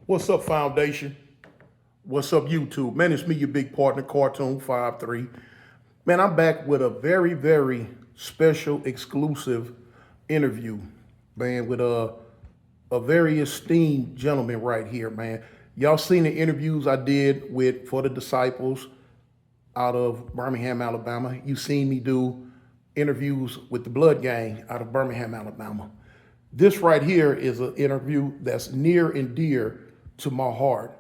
What's up, Foundation? What's up, YouTube? Man, it's me, your big partner, Cartoon 53. Man, I'm back with a very, very special, exclusive interview, man, with a very esteemed gentleman right here, man. Y'all seen the interviews I did with for the disciples out of Birmingham, Alabama. You seen me do interviews with the Blood Gang out of Birmingham, Alabama. This right here is an interview that's near and dear to my heart.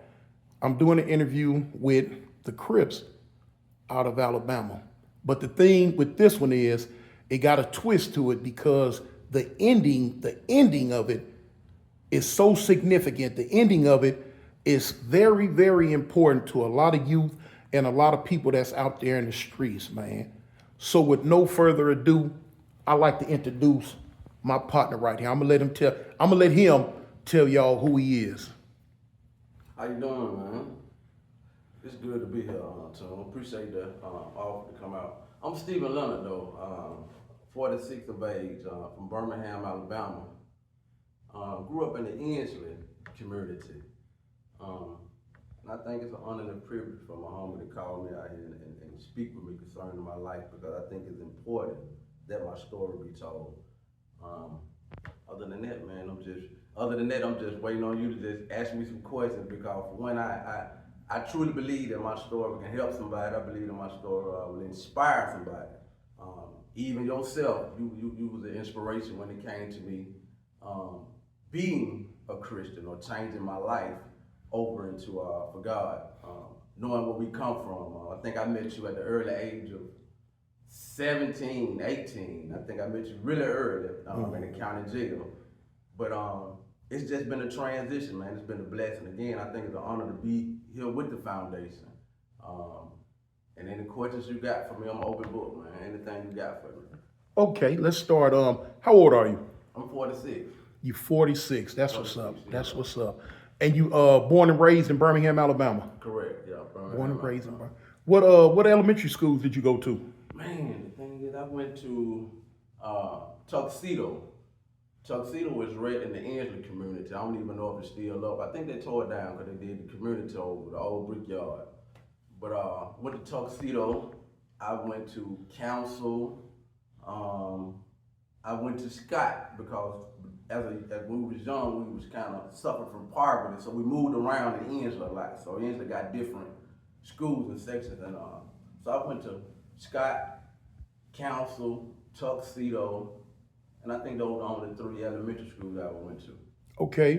I'm doing an interview with the Crips out of Alabama. But the thing with this one is it got a twist to it because the ending of it is so significant. The ending of it is very, very important to a lot of youth and a lot of people that's out there in the streets, man. So with no further ado, I like to introduce my partner right here. I'm gonna let him tell y'all who he is. How you doing, man? It's good to be here, Tom. Appreciate the offer to come out. I'm Stephen Leonard, though, 46 of age, from Birmingham, Alabama. Grew up in the Ensley community. And I think it's an honor and a privilege for my homie to call me out here and speak with me concerning my life, because I think it's important that my story be told. Other than that, man, I'm just waiting on you to just ask me some questions, because for one, I truly believe that my story can help somebody. I believe that my story will inspire somebody. Even yourself, you was an inspiration when it came to me being a Christian or changing my life over into for God, knowing where we come from. I think I met you at the early age of 17, 18. I think I met you really early in the county jail. But it's just been a transition, man. It's been a blessing. Again, I think it's an honor to be here with the foundation. And any questions you got for me, I'm an open book, man. Anything you got for me. Okay, let's start. How old are you? I'm 46. You 46. That's what's 46, up. yeah. That's what's up. And you born and raised in Birmingham, Alabama. Correct, yeah. Born and raised in Birmingham. What elementary schools did you go to? Man, the thing is, I went to Tuxedo. Tuxedo was right in the Ensley community. I don't even know if it's still up. I think they tore it down because they did the community over, the old brickyard. But went to Tuxedo. I went to Council. I went to Scott because as we was young, we was kind of suffering from poverty, so we moved around in Ensley a lot. So Ensley got different schools and sections, and so I went to Scott, Council, Tuxedo, and I think those are only 3 elementary schools I ever went to. Okay.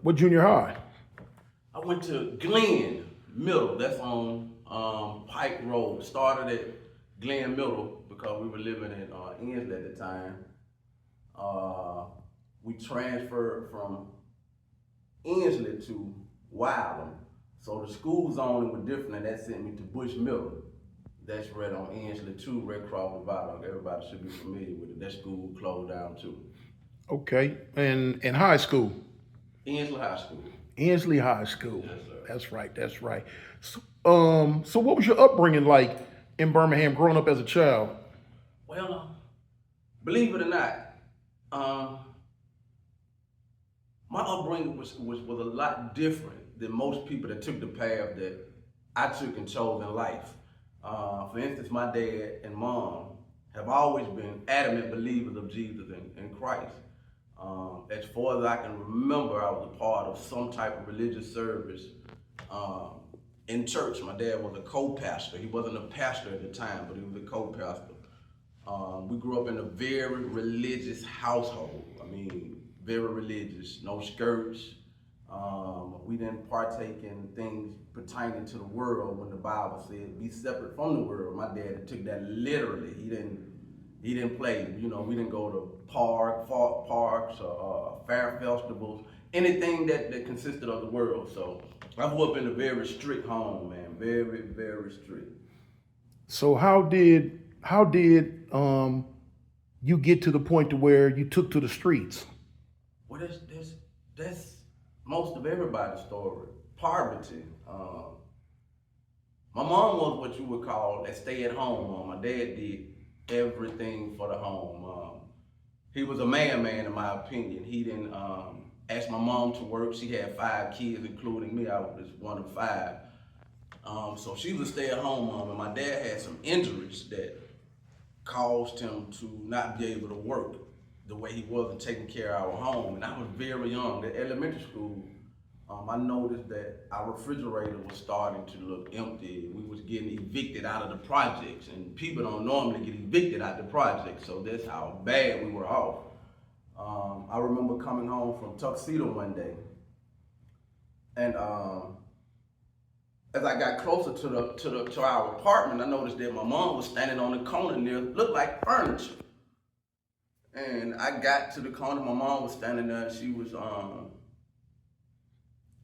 What junior high? I went to Glenn Middle. That's on Pike Road. Started at Glenn Middle because we were living in Ensley at the time. We transferred from Ensley to Wylam. So the school zoning was different, and that sent me to Bush Middle. That's right on Ensley too, right across the bottom. Everybody should be familiar with it. That school closed down too. Okay. And high school? Ensley High School. Ensley High School. Yes, sir. That's right. That's right. So what was your upbringing like in Birmingham growing up as a child? Well, believe it or not, my upbringing was a lot different than most people that took the path that I took and chose in life. For instance, my dad and mom have always been adamant believers of Jesus and Christ. As far as I can remember, I was a part of some type of religious service in church. My dad was a co-pastor. He wasn't a pastor at the time, but he was a co-pastor. We grew up in a very religious household. I mean, very religious, no skirts. We didn't partake in things pertaining to the world when the Bible said be separate from the world. My dad took that literally. He didn't play. You know, we didn't go to parks or fair festivals, anything that consisted of the world. So I grew up in a very strict home, man. Very, very strict. So how did you get to the point to where you took to the streets? Well, that's most of everybody's story. Poverty. My mom was what you would call a stay-at-home mom. My dad did everything for the home. He was a man in my opinion. He didn't asked my mom to work. She had 5 kids, including me. I was one of 5. So she was a stay-at-home mom, and my dad had some injuries that caused him to not be able to work the way he was in taking care of our home. And I was very young. At elementary school, I noticed that our refrigerator was starting to look empty. We was getting evicted out of the projects, and people don't normally get evicted out of the projects, so that's how bad we were off. I remember coming home from Tuxedo one day, and as I got closer to our apartment, I noticed that my mom was standing on the corner near, looked like furniture. And I got to the corner, my mom was standing there, and she was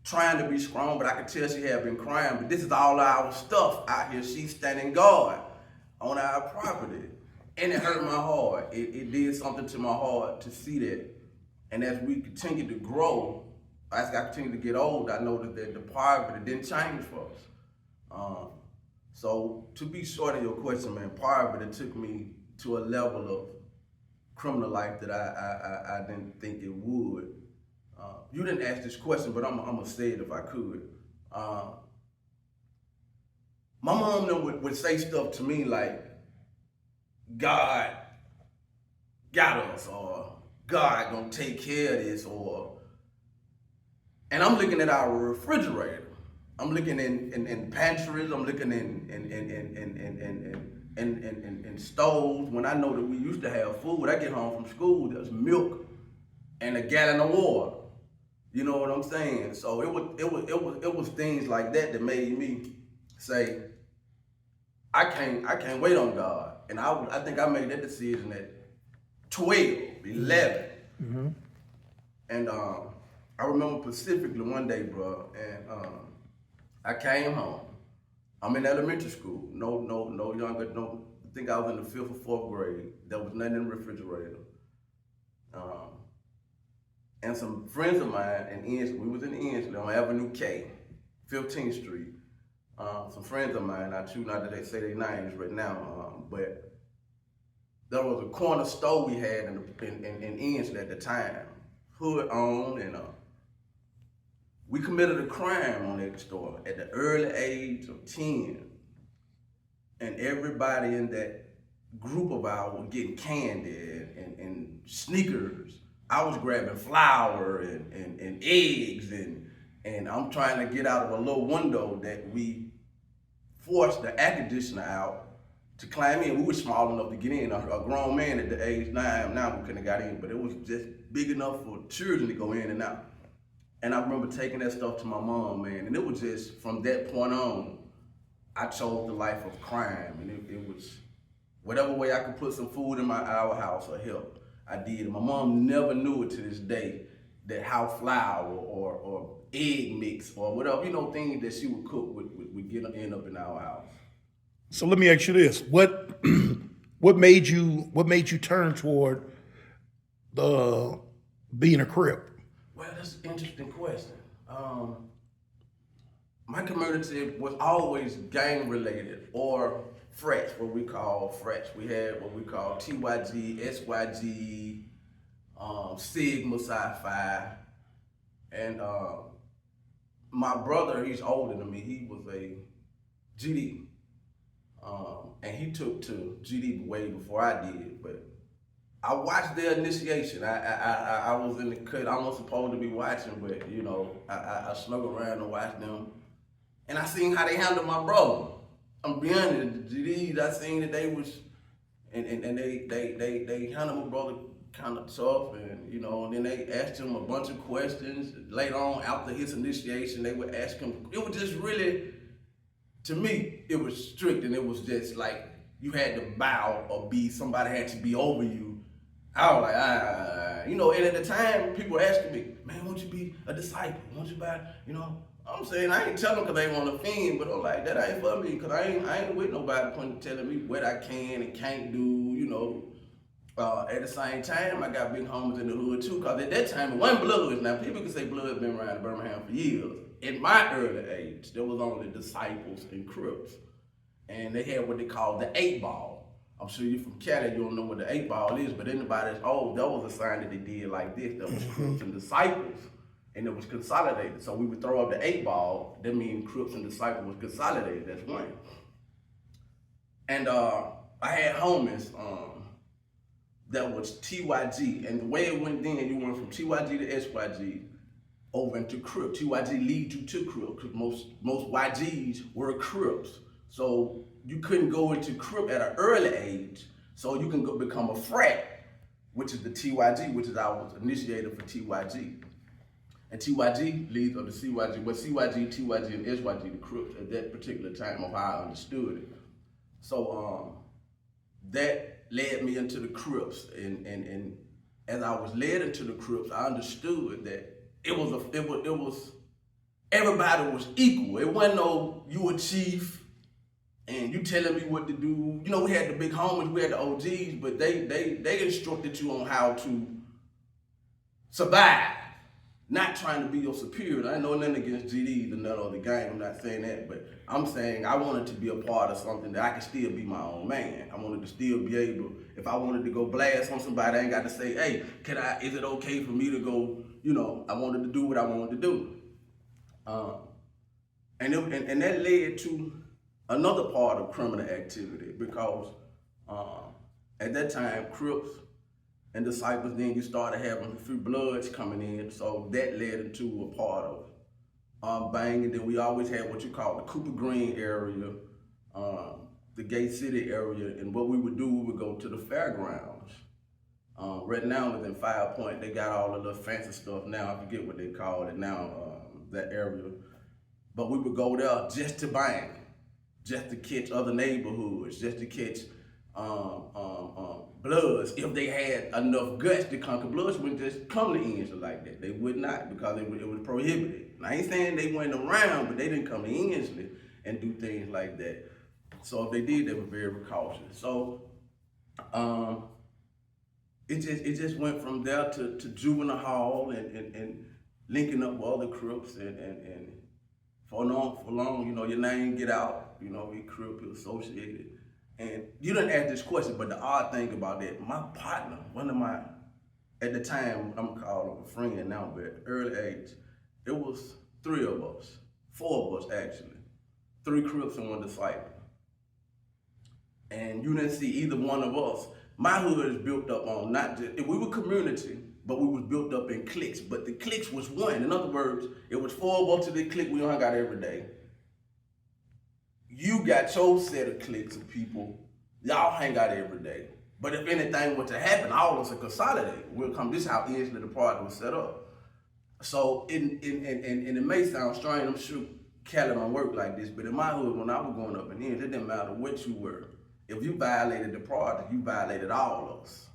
trying to be strong, but I could tell she had been crying. But this is all our stuff out here. She's standing guard on our property. And it hurt my heart. It did something to my heart to see that. And as we continued to grow, as I continued to get old, I noticed that the poverty didn't change for us. So to be short of your question, man, poverty took me to a level of criminal life that I didn't think it would. You didn't ask this question, but I'm gonna say it if I could. My mom would say stuff to me like, God got us, or God gonna take care of this, and I'm looking at our refrigerator. I'm looking in pantries. I'm looking in stoves. When I know that we used to have food, I get home from school, there's milk and a gallon of water. You know what I'm saying? So it was things like that that made me say, I can't wait on God. And I think I made that decision at 12, 11. Mm-hmm. And I remember specifically one day, bro, and I came home. I'm in elementary school. No younger, I think I was in the 5th or 4th grade. There was nothing in the refrigerator. And some friends of mine in Ensley, we was in Ensley on Avenue K, 15th Street. Some friends of mine, I choose not to say their names right now, but there was a corner store we had in Ensley at the time, hood owned, and we committed a crime on that store at the early age of 10. And everybody in that group of ours was getting candy and sneakers. I was grabbing flour and eggs, and I'm trying to get out of a little window that we forced the air conditioner out to climb in. We were small enough to get in. A grown man at the age 9, now we couldn't have got in, but it was just big enough for children to go in and out. And I remember taking that stuff to my mom, man, and it was just, from that point on, I chose the life of crime, and it was whatever way I could put some food in our house or help, I did. And my mom never knew it to this day that how flour or egg mix or whatever, things that she would cook would end up in our house. So let me ask you this: what made you turn toward being a Crip? Well, that's an interesting question. My community was always gang related or fresh, what we call fresh. We had what we call TYG, SYG, Sigma, Sci-Fi, and my brother, he's older than me, he was a GD, and he took to GD way before I did, but I watched their initiation. I was in the cut. I wasn't supposed to be watching, but I snuck around and watched them, and I seen how they handled my brother. I'm being honest, the GDs, I seen that they was, and they handled my brother kind of tough, and and then they asked him a bunch of questions. Later on, after his initiation, they would ask him. It was just really, to me, it was strict, and it was just like you had to bow or somebody had to be over you. I was like, and at the time, people were asking me, man, won't you be a disciple? Won't you buy, I'm saying, I ain't telling them because they want to offend, but I'm like, that ain't for me, because I ain't with nobody telling me what I can and can't do, At the same time, I got big homies in the hood too, because at that time, it wasn't Bloods. Now, people can say Bloods been around Birmingham for years. At my early age, there was only disciples and Crips. And they had what they called the 8-ball. I'm sure you're from Cali, you don't know what the 8-ball is, but anybody that's old, that was a sign that they did like this. That was Crips and disciples. and it was consolidated. So we would throw up the 8-ball. That means Crips and Disciples was consolidated. That's one. And I had homies that was TYG, and the way it went then, you went from TYG to SYG over into Crip. TYG lead you to Crip, because most YGs were Crips. So you couldn't go into Crip at an early age, so you can go become a frat, which is the TYG, which is I was initiated for TYG. And TYG leads up to CYG, but CYG, TYG, and SYG, the Crips at that particular time of how I understood it. So that led me into the Crips, and as I was led into the Crips, I understood that it was everybody was equal. It wasn't no you a chief and you telling me what to do. You know, we had the big homies, we had the OGs, but they instructed you on how to survive, not trying to be your superior. I know nothing against GDs and none of the gang. I'm not saying that, but I'm saying I wanted to be a part of something that I could still be my own man. I wanted to still be able, if I wanted to go blast on somebody, I ain't got to say, hey, is it okay for me to go, you know, I wanted to do what I wanted to do. And that led to another part of criminal activity, because at that time, Crips and Disciples, then you started having a few bloods coming in, so that led into a part of banging. Then we always had what you call the Cooper Green area, the Gay City area, and what we would do, we would go to the fairgrounds. Right now within 5 Point, they got all of the fancy stuff now, I forget what they call it now, that area. But we would go there just to bang, just to catch other neighborhoods, just to catch Bloods. If they had enough guts to conquer, Bloods wouldn't just come to Ensley like that. They would not, because it was prohibited. And I ain't saying they went around, but they didn't come to Ensley and do things like that. So if they did, they were very cautious. So it just went from there to Juvenile Hall and linking up with other Crips and for long, you know, your name get out, you know, we Crip associated. And you didn't ask this question, but the odd thing about that, my partner, one of my, at the time, I'm gonna call him a friend now, but at early age, it was 3 of us, 4 of us actually, 3 Crips and 1 Disciple. And you didn't see either one of us. My hood is built up on not just, we were community, but we was built up in cliques, but the cliques was one. In other words, it was 4 of us to the clique we hung out every day. You got your set of cliques of people, y'all hang out every day. But if anything were to happen, all of us are consolidated. We'll come, this is how Ensley the party was set up. So, and it may sound strange, I'm sure Cali don't work like this, but in my hood, when I was growing up in Ensley, it didn't matter what you were. If you violated the project, you violated all of us.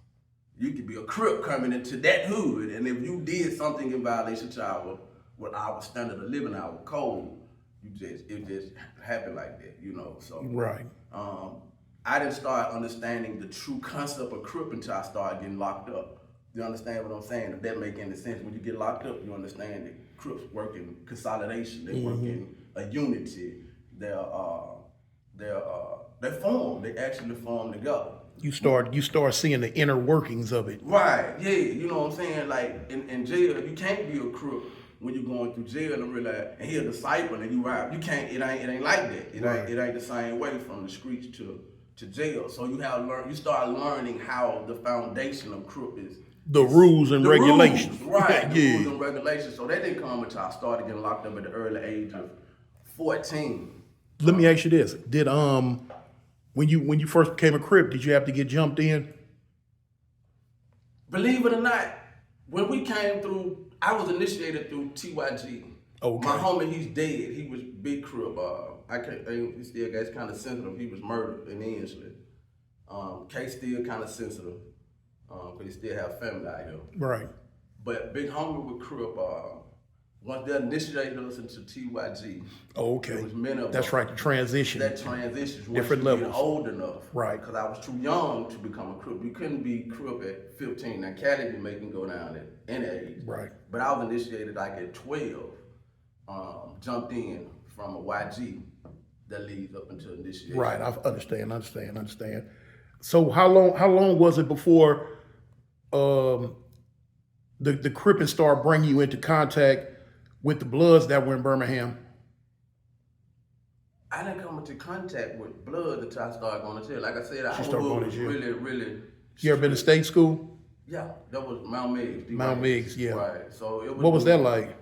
You could be a Crip coming into that hood, and if you did something in violation to our standard of living, our code, it just happened like that, you know. So right. I didn't start understanding the true concept of Crip until I started getting locked up. You understand what I'm saying? If that make any sense, when you get locked up, you understand that Crips work in consolidation. They work in a unity. They form. They actually form together. You start seeing the inner workings of it. Right. Yeah. You know what I'm saying? Like in jail, you can't be a Crip when you're going through jail and realize, and he a disciple and you ride. You can't. It ain't like that. It ain't the same way from the streets to jail. So you start learning how the foundation of Crip is. The rules and regulations. Right. The rules and regulations. So that didn't come until I started getting locked up at the early age of 14. Let me ask you this: did when you first became a Crip, did you have to get jumped in? Believe it or not, when we came through, I was initiated through TYG. Okay. My homie, he's dead. He was big Crip. He still gets kind of sensitive. He was murdered in Ensley. Case still kind of sensitive, because he still have family out here. Right. But big homie with Crip, once they initiated us into TYG, oh, okay. It was many of That's us. right, the transition. That transition. Different levels. levels. Old enough. Right. Because I was too young to become a Crip. You couldn't be Crip at 15. Now, Cali can make him go down at any age. Right. But I was initiated like at 12. Jumped in from a YG that leads up into initiation. Right, I understand. So how long was it before the Crippin started bringing you into contact with the Bloods that were in Birmingham? I didn't come into contact with blood until I started going to jail. Like I said, our started going to was jail. really. You ever been to state school? Yeah, that was Mount Meigs. Mount Meigs, yeah. Right. So it was. What was that like?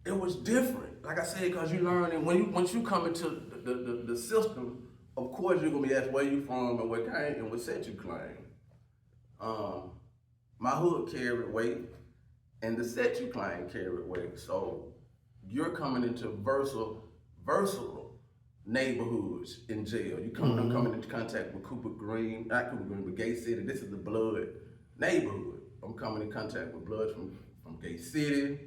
It was different. Like I said, because you learn, and once you come into the system, of course you're gonna be asked where you from and what kind and what set you claim. My hood carried weight, and the set you claim carried weight. So you're coming into versatile neighborhoods in jail. I'm coming into contact with not Cooper Green, but Gay City. This is the Blood neighborhood. I'm coming in contact with Bloods from Gay City.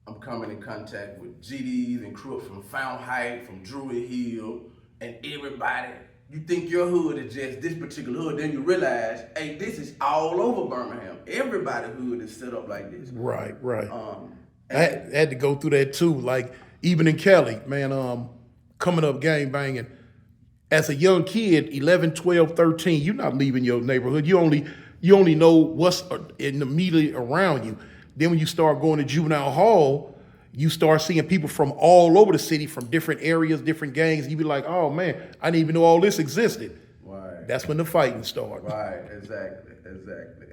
I'm coming in contact with GDs and Crips from Fountain Heights, from Druid Hill, and everybody. You think your hood is just this particular hood, then you realize, hey, this is all over Birmingham. Everybody's hood is set up like this. Right. I had to go through that too. Like even in Cali, man, coming up gang banging. As a young kid, 11, 12, 13, you're not leaving your neighborhood. You only know what's immediately around you. Then when you start going to juvenile hall, you start seeing people from all over the city, from different areas, different gangs. You be like, oh man, I didn't even know all this existed. Right. That's when the fighting started. Right, exactly.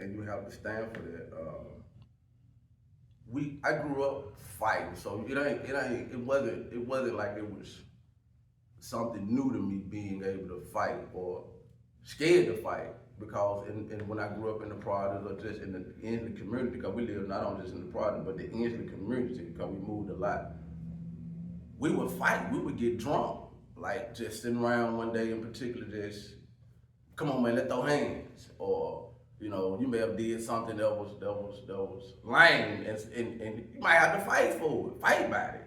And you have to stand for that. I grew up fighting, so it wasn't like it was something new to me being able to fight or scared to fight. Because when I grew up in the projects or just in the community, because we live not only just in the project, but the Inslee community, because we moved a lot. We would fight, we would get drunk, like just sitting around one day in particular, just, come on man, let's throw hands. Or, you may have did something that was lame and you might have to fight for it, fight about it.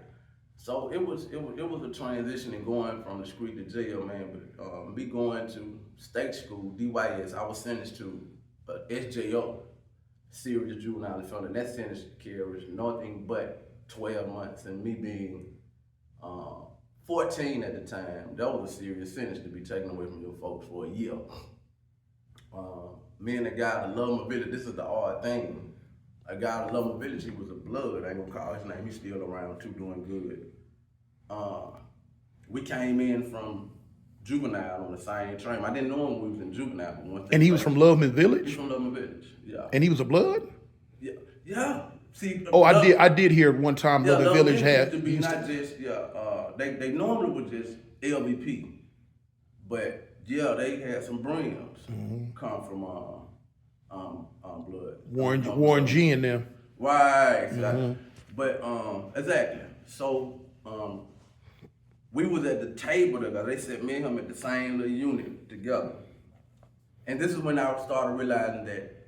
So it was a transition in going from the street to jail, man. But me going to state school, DYS, I was sentenced to SJO, serious juvenile offender. And that sentence carries nothing but 12 months. And me being 14 at the time, that was a serious sentence to be taken away from your folks for a year. Me and a guy that loved my village, this is the odd thing. A guy that loved my village, he was a Blood. I ain't gonna call his name, he's still around too, doing good. We came in from Juvenile on the same train. I didn't know him when we was in Juvenile. But and he was from Loveman Village? He's from Loveman Village, yeah. And he was a Blood? Yeah. See, I did hear one time Loveman Village had. Used to be not just, they normally were just LVP. But yeah, they had some brims come from Blood. Warren G and them. Right, exactly. But exactly. So we was at the table together. They said me and him at the same little unit together. And this is when I started realizing that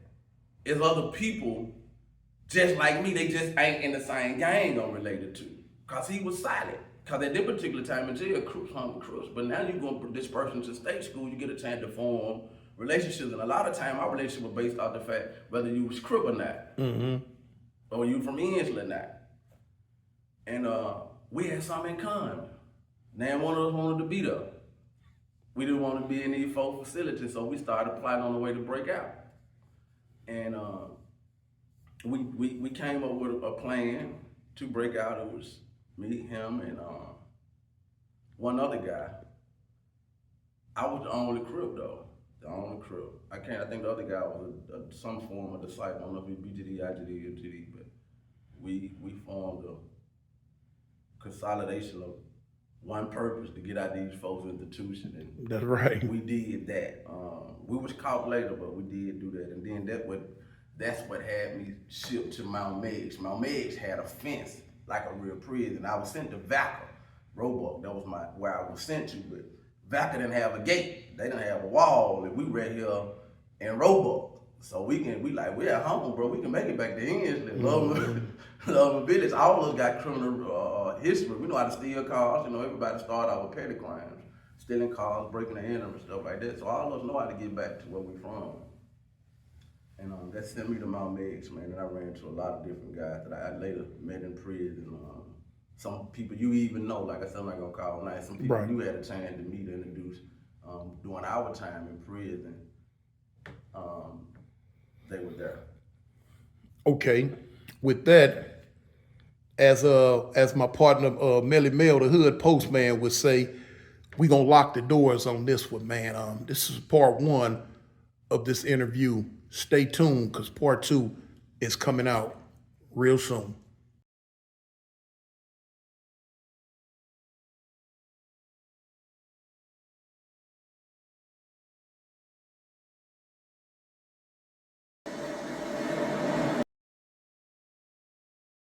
it's other people just like me, they just ain't in the same gang I'm related to. Cause he was silent. Cause at that particular time in jail, Crips hung with Crips. But now you go and disperse into state school, you get a chance to form relationships. And a lot of time our relationship was based off the fact whether you was Crip or not. Or you from Inslee or not. And we had something in common. Now one of us wanted to beat up. We didn't want to be in these folk facilities, so we started plotting on the way to break out. And we came up with a plan to break out. It was me, him, and one other guy. I was the only Crip though, the only Crip. I think the other guy was some form of disciple. I don't know if he BGD, IGD, or GD, but we formed a consolidation of one purpose, to get out these folks' institution. And that's right. We did that. We was caught later, but we did do that. And then that's what had me shipped to Mount Meigs. Mount Meigs had a fence, like a real prison. I was sent to Vaca, Roebuck. That was where I was sent to, but Vaca didn't have a gate. They didn't have a wall, and we right here in Roebuck. So we're at home, bro. We can make it back to Inslee. Love Village. All of us got criminal history. We know how to steal cars. Everybody started out with petty crimes, stealing cars, breaking the enter and stuff like that. So all of us know how to get back to where we're from. And that sent me to Mount Meigs, man. And I ran into a lot of different guys that I later met in prison. Some people you even know, like I said, I'm not gonna call names. Some people you had a chance to meet and introduce during our time in prison. They were there. Okay. with that, as my partner Melly Mel, the hood postman, would say, we gonna lock the doors on this one, man. This is part one of this interview. Stay tuned, because part two is coming out real soon.